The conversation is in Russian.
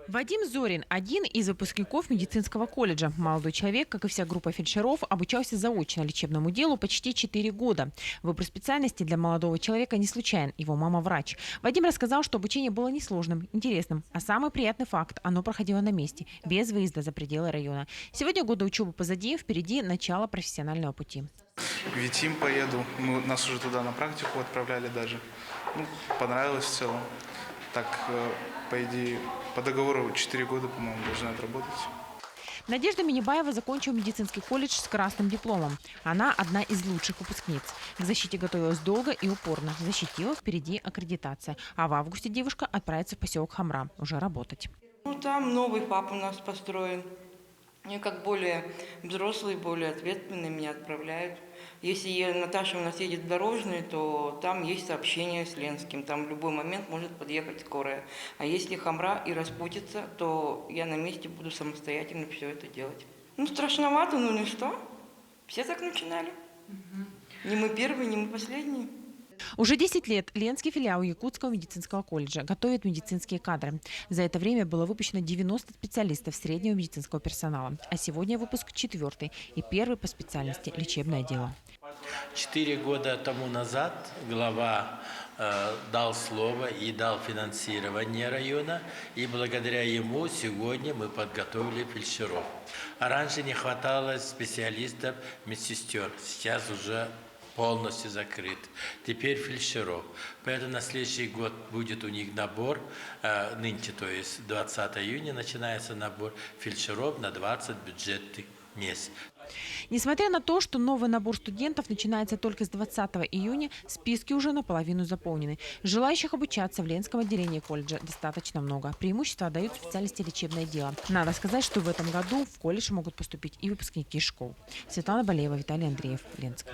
Вадим Зорин – один из выпускников медицинского колледжа. Молодой человек, как и вся группа фельдшеров, обучался заочно лечебному делу почти 4 года. Выбор специальности для молодого человека не случайен. Его мама – врач. Вадим рассказал, что обучение было несложным, интересным. А самый приятный факт – оно проходило на месте, без выезда за пределы района. Сегодня годы учебы позади, впереди начало профессионального пути. В ВИТИМ поеду. Нас уже туда на практику отправляли даже. Понравилось в целом. Так, по идее, по договору 4 года, по-моему, должна отработать. Надежда Минибаева закончила медицинский колледж с красным дипломом. Она одна из лучших выпускниц. К защите готовилась долго и упорно. Защитила, впереди аккредитация. А в августе девушка отправится в поселок Хамра уже работать. Там новый ФАП у нас построен. И как более взрослые, более ответственные меня отправляют. Если Наташа у нас едет в Дорожный, то там есть сообщение с Ленским. Там в любой момент может подъехать скорая. А если Хамра и распутится, то я на месте буду самостоятельно все это делать. Страшновато, но не что. Все так начинали. Не мы первые, не мы последние. Уже 10 лет Ленский филиал Якутского медицинского колледжа готовит медицинские кадры. За это время было выпущено 90 специалистов среднего медицинского персонала. А сегодня выпуск 4-й и первый по специальности – лечебное дело. 4 года тому назад глава дал слово и дал финансирование района, и благодаря ему сегодня мы подготовили фельдшеров. А раньше не хватало специалистов, медсестер, сейчас уже полностью закрыт. Теперь фельдшеров. Поэтому на следующий год будет у них набор, нынче, то есть 20 июня начинается набор фельдшеров на 20 бюджетных мест. Несмотря на то, что новый набор студентов начинается только с 20 июня, списки уже наполовину заполнены. Желающих обучаться в Ленском отделении колледжа достаточно много. Преимущество отдают специальности лечебное дело. Надо сказать, что в этом году в колледж могут поступить и выпускники школ. Светлана Болеева, Виталий Андреев, Ленск.